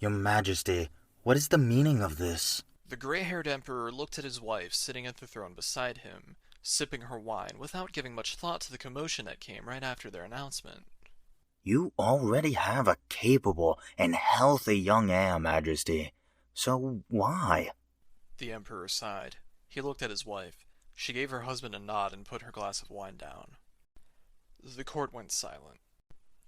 Your Majesty, what is the meaning of this? The gray-haired emperor looked at his wife sitting at the throne beside him, sipping her wine without giving much thought to the commotion that came right after their announcement. You already have a capable and healthy young heir, Majesty. So why? The emperor sighed. He looked at his wife. She gave her husband a nod and put her glass of wine down. The court went silent.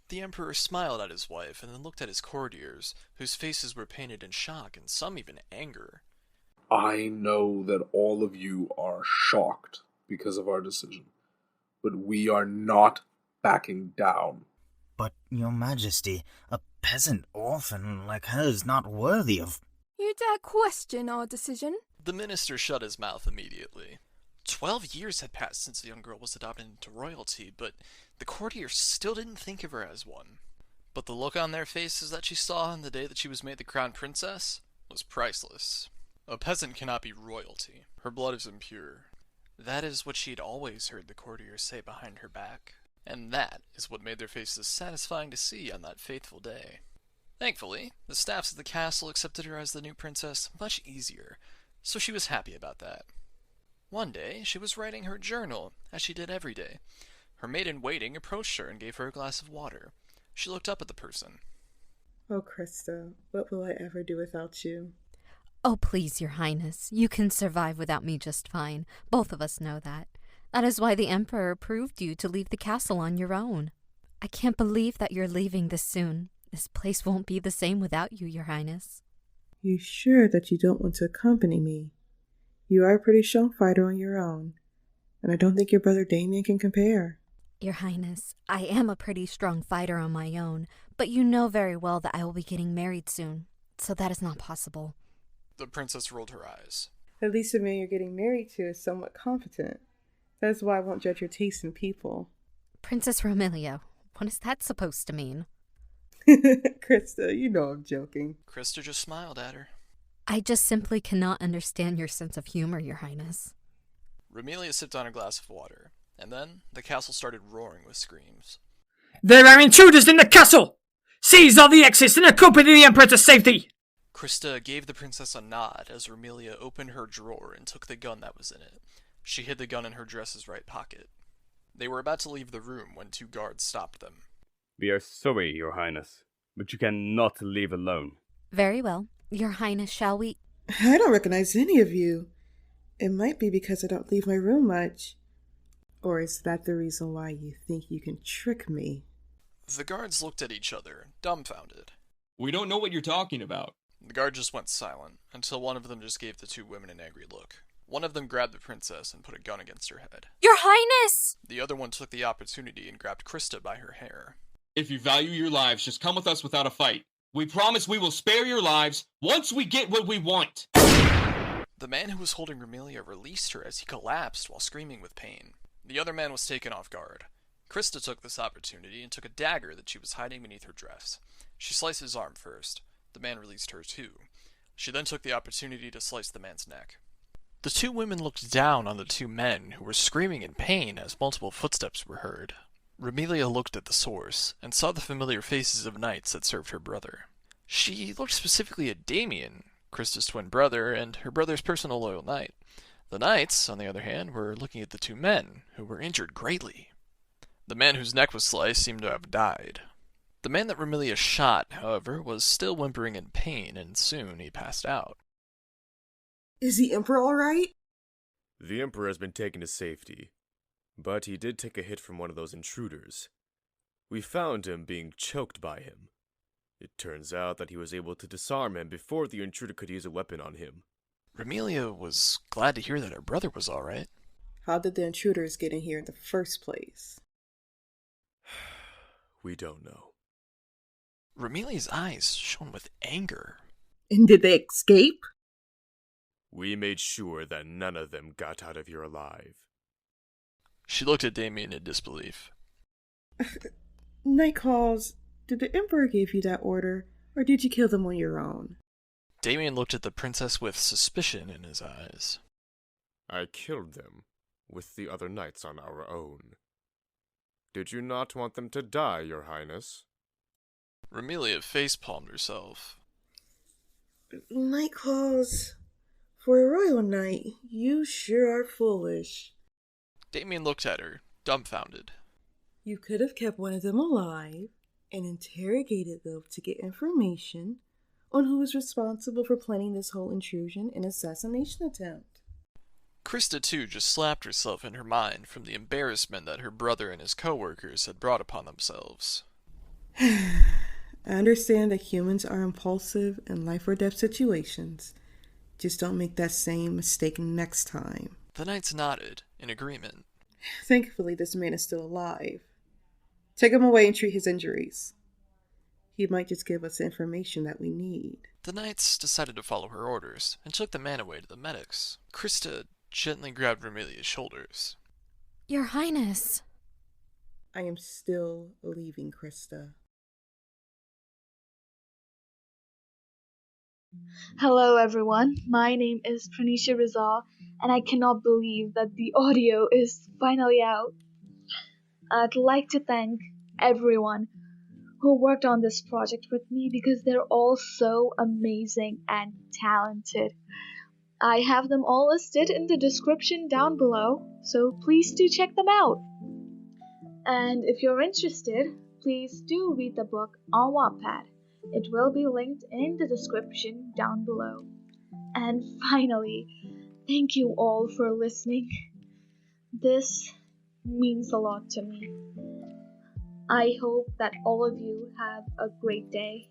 The emperor smiled at his wife and then looked at his courtiers, whose faces were painted in shock and some even anger. I know that all of you are shocked because of our decision, but we are not backing down. But, Your Majesty, a peasant orphan like her is not worthy of... You dare question our decision? The minister shut his mouth immediately. 12 years had passed since the young girl was adopted into royalty, but the courtiers still didn't think of her as one. But the look on their faces that she saw on the day that she was made the crown princess was priceless. A peasant cannot be royalty. Her blood is impure. That is what she had always heard the courtiers say behind her back. And that is what made their faces satisfying to see on that fateful day. Thankfully, the staffs at the castle accepted her as the new princess much easier, so she was happy about that. One day, she was writing her journal, as she did every day. Her maid-in-waiting approached her and gave her a glass of water. She looked up at the person. Oh, Christa, what will I ever do without you? Oh, please, Your Highness. You can survive without me just fine. Both of us know that. That is why the Emperor approved you to leave the castle on your own. I can't believe that you're leaving this soon. This place won't be the same without you, Your Highness. You sure that you don't want to accompany me? You are a pretty strong fighter on your own, and I don't think your brother Damien can compare. Your Highness, I am a pretty strong fighter on my own, but you know very well that I will be getting married soon, so that is not possible. The princess rolled her eyes. At least the man you're getting married to is somewhat competent. That is why I won't judge your taste in people. Princess Romilia, what is that supposed to mean? Christa, you know I'm joking. Christa just smiled at her. I just simply cannot understand your sense of humor, Your Highness. Romilia sipped on a glass of water, and then the castle started roaring with screams. There are intruders in the castle! Seize all the exits and accompany the Emperor to safety! Christa gave the princess a nod as Romilia opened her drawer and took the gun that was in it. She hid the gun in her dress's right pocket. They were about to leave the room when 2 guards stopped them. We are sorry, Your Highness, but you cannot leave alone. Very well. Your Highness, shall we... I don't recognize any of you. It might be because I don't leave my room much. Or is that the reason why you think you can trick me? The guards looked at each other, dumbfounded. We don't know what you're talking about. The guard just went silent, until one of them just gave the 2 women an angry look. One of them grabbed the princess and put a gun against her head. Your Highness! The other one took the opportunity and grabbed Christa by her hair. If you value your lives, just come with us without a fight. We promise we will spare your lives once we get what we want. The man who was holding Romilia released her as he collapsed while screaming with pain. The other man was taken off guard. Christa took this opportunity and took a dagger that she was hiding beneath her dress. She sliced his arm first. The man released her too. She then took the opportunity to slice the man's neck. The 2 women looked down on the 2 men who were screaming in pain as multiple footsteps were heard. Romilia looked at the source and saw the familiar faces of knights that served her brother. She looked specifically at Damien, Christa's twin brother, and her brother's personal loyal knight. The knights, on the other hand, were looking at the 2 men, who were injured greatly. The man whose neck was sliced seemed to have died. The man that Romilia shot, however, was still whimpering in pain, and soon he passed out. Is the Emperor alright? The Emperor has been taken to safety, but he did take a hit from one of those intruders. We found him being choked by him. It turns out that he was able to disarm him before the intruder could use a weapon on him. Romilia was glad to hear that her brother was alright. How did the intruders get in here in the first place? We don't know. Romilia's eyes shone with anger. And did they escape? We made sure that none of them got out of here alive. She looked at Damien in disbelief. Night calls, did the Emperor give you that order, or did you kill them on your own? Damien looked at the princess with suspicion in his eyes. I killed them, with the other knights on our own. Did you not want them to die, Your Highness? Romilia face-palmed herself. Night calls. For a royal knight, you sure are foolish. Damien looked at her, dumbfounded. You could have kept one of them alive and interrogated them to get information on who was responsible for planning this whole intrusion and assassination attempt. Christa, too, just slapped herself in her mind from the embarrassment that her brother and his co-workers had brought upon themselves. I understand that humans are impulsive in life or death situations. Just don't make that same mistake next time. The knights nodded, in agreement. Thankfully, this man is still alive. Take him away and treat his injuries. He might just give us the information that we need. The knights decided to follow her orders, and took the man away to the medics. Christa gently grabbed Romilia's shoulders. Your Highness. I am still leaving, Christa. Hello everyone, my name is Pranisha Rizal, and I cannot believe that the audio is finally out. I'd like to thank everyone who worked on this project with me because they're all so amazing and talented. I have them all listed in the description down below, so please do check them out. And if you're interested, please do read the book on Wattpad. It will be linked in the description down below. And finally, thank you all for listening. This means a lot to me. I hope that all of you have a great day.